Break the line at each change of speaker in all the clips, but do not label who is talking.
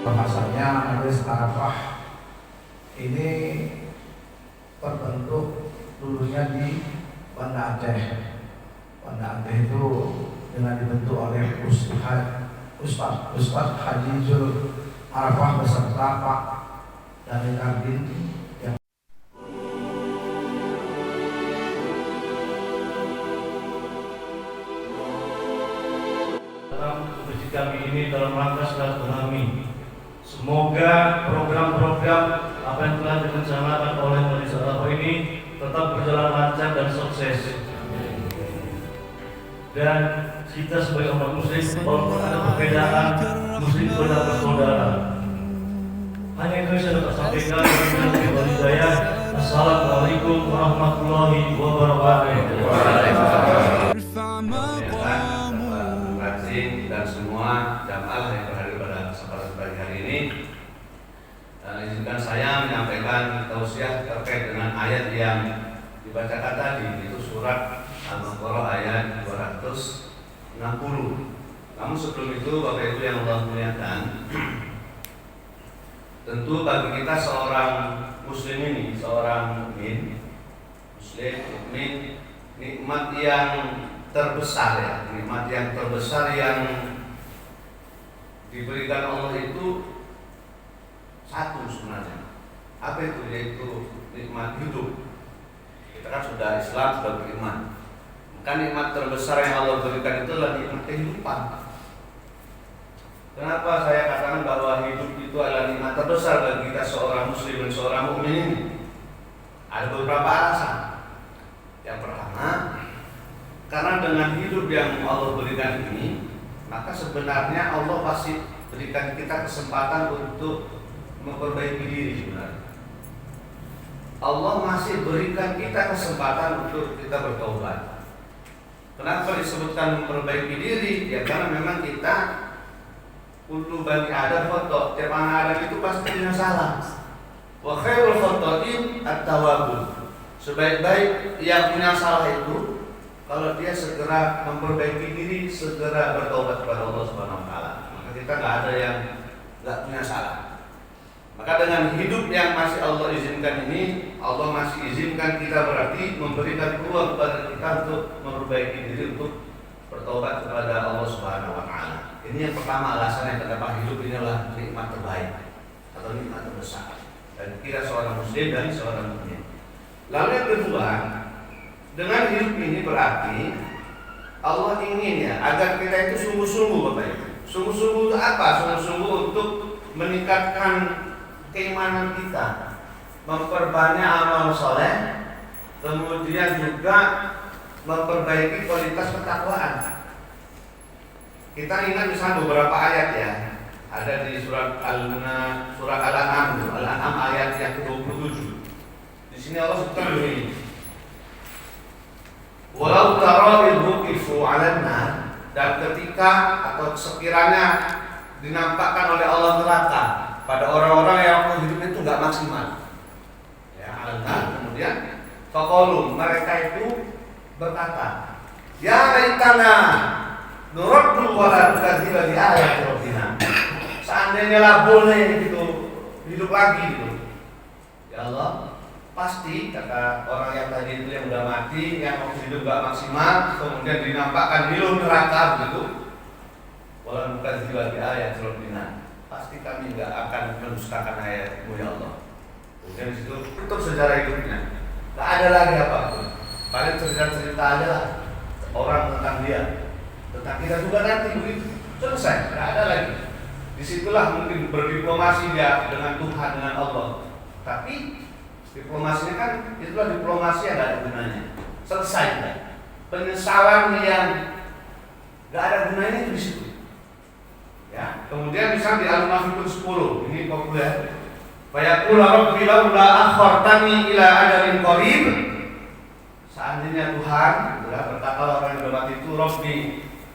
Bahasanya Majelis Arafah ini terbentuk dulunya di Banda Aceh. Banda Aceh itu dengan dibentuk oleh Ustaz Haji Zul Arafah beserta Pak Daniel Ardin yang
dalam masjid kami ini dalam rangka silaturahmi. Semoga program-program apa yang telah direncanakan oleh Majelis Arafah ini tetap berjalan lancar dan sukses. Dan kita sebagai umat muslim, walaupun ada perbedaan, muslim benar bersaudara. Hanya itu yang saya dapat sampaikan. Assalamualaikum warahmatullahi wabarakatuh.
Dan semua jamaah yang berhadir pada kesempatan pagi hari ini, izinkan saya menyampaikan tausiah terkait dengan ayat yang dibacakan tadi, itu surat Al-Baqarah ayat 260. Namun sebelum itu, Bapak Ibu yang Allah muliakan, tentu bagi kita seorang muslim ini, seorang mukmin, nikmat yang terbesar ya, nikmat yang terbesar yang diberikan Allah itu satu sebenarnya. Apa itu? Yaitu nikmat hidup. Kita kan sudah Islam, sudah beriman. Maka nikmat terbesar yang Allah berikan itu adalah nikmat kehidupan. Kenapa saya katakan bahwa hidup itu adalah nikmat terbesar bagi kita seorang muslim dan seorang mukmin ini? Ada beberapa alasan. Yang pertama, karena dengan hidup yang Allah berikan ini, maka sebenarnya Allah pasti berikan kita kesempatan untuk memperbaiki diri sebenarnya. Allah masih berikan kita kesempatan untuk kita bertobat. Kenapa disebutkan memperbaiki diri? Ya karena memang kita untuk Bani Adam khoto', tiap anak Adam itu pasti punya salah. Wa khairul khoto'in at-tawwabun. Sebaik-baik yang punya salah itu kalau dia segera memperbaiki diri, segera bertobat kepada Allah Subhanahu wa taala. Maka kita nggak ada yang nggak punya salah. Maka dengan hidup yang masih Allah izinkan ini, Allah masih izinkan kita berarti memberikan peluang kepada kita untuk memperbaiki diri, untuk bertobat kepada Allah Subhanahu wa taala. Ini yang pertama alasannya kenapa hidup ini adalah nikmat terbaik atau nikmat terbesar dan kita seorang muslim dan seorang mukmin. Lalu yang kedua, dengan hidup ini berarti Allah ingin ya agar kita itu sungguh-sungguh Bapak Ibu. Sungguh-sungguh untuk apa? Sungguh-sungguh untuk meningkatkan keimanan kita, memperbanyak amal soleh, kemudian juga memperbaiki kualitas ketakwaan. Kita ingat misalnya beberapa ayat ya, ada di surat Al-An'am ayat yang ke-27. Di sini Allah sebutkan begini. Walau tara idhuqifu 'alan nar, dan ketika atau sekiranya dinampakkan oleh Allah neraka pada orang-orang yang hidupnya itu enggak maksimal. Ya, 'alan nar, kemudian faqalu, mereka itu berkata, ya laitana nuraddu wa la nukadziba bi ayati rabbina. Seandainya lah boleh gitu hidup lagi gitu. Ya Allah, pasti kata orang yang tadi itu yang udah mati, yang waktu hidup gak maksimal, kemudian dinampakkan di neraka begitu. Walau bukan jiwa di ayat Rabbina, pasti kami gak akan mendustakan ayat-Mu ya Allah. Kemudian disitu tutup sejarah hidupnya, gak ada lagi apapun. Paling cerita-cerita aja lah orang tentang dia, tentang kita juga nanti begitu selesai, gak ada lagi. Disitulah mungkin berdiplomasi dia dengan Tuhan, dengan Allah. Tapi diplomasinya kan itulah diplomasi yang gak ada gunanya. Selesai kan? Penyesalan yang gak ada gunanya itu di situ. Ya, kemudian misalnya di Al-Munafiqun 10 ini populer. Fayaqulu rabbi laula akhartani ila ajalin qarib. Seandainya Tuhan, berkata orang yang bermati itu, Rabbi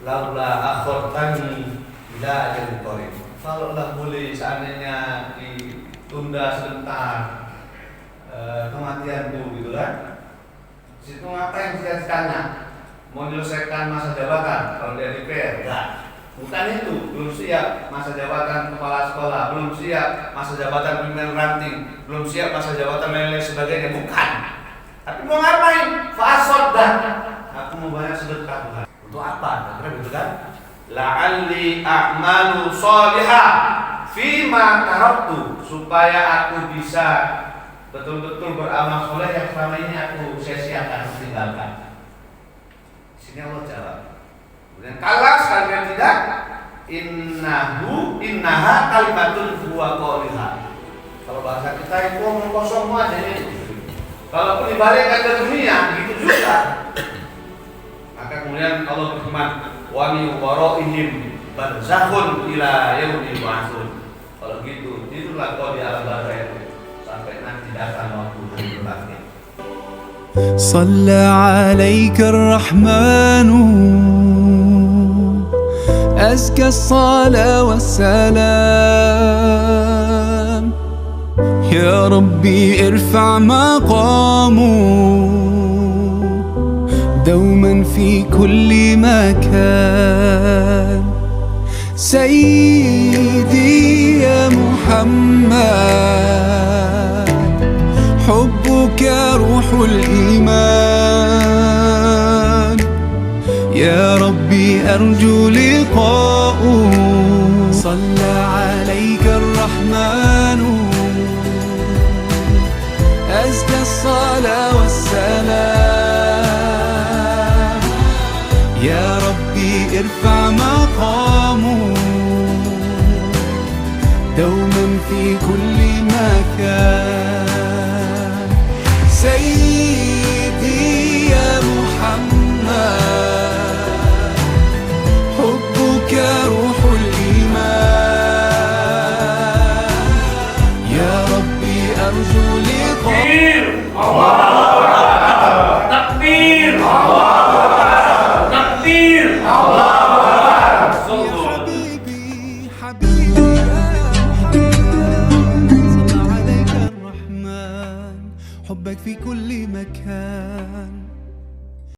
laula akhartani ila ajalin qarib. Kalaulah boleh seandainya ditunda sebentar kematianku gitu kan. Situ ngapain cita-citanya? Mau menyelesaikan masa jabatan kalau dia DPR? Enggak. Bukan itu, belum siap masa jabatan kepala sekolah, belum siap masa jabatan pimpinan ranting, belum siap masa jabatan lain-lain sebagainya, bukan. Tapi mau ngapain? Fasodah. Aku mau banyak sedekah Tuhan. Untuk apa? Kira gitu kan? La'alli a'malu sholihah fima taraktu, supaya aku bisa betul-betul beramal soleh yang selama ini aku sia-siakan, tinggalkan. Di sini Allah jawab. Kemudian kalau sekalian tidak, innaha kalimatun huwa qaliha. Kalau bahasa kita itu omong kosong aja ini. Kalau dibalikkan ke dunia gitu juga. Maka kemudian Allah berfirman, wa min waraihim barzakhun ila yaumil ba'tsun. Kalau gitu, tidurlah kau di alam barzakh itu sampai nanti datang waktu hari berbangkit.
صلى عليك الرحمن أزكى الصلاة والسلام يا ربي ارفع مقامه دوما في كل مكان سيدي يا محمد حبك روح الإيمان يا ربي أرجو لقاؤه صلى عليك الرحمن أزكى الصلاة والسلام يا ربي ارفع مقامه دوما في كل مكان سيدي يا محمد حبك روح الإيمان يا ربي أرجو لقاء
Takbir!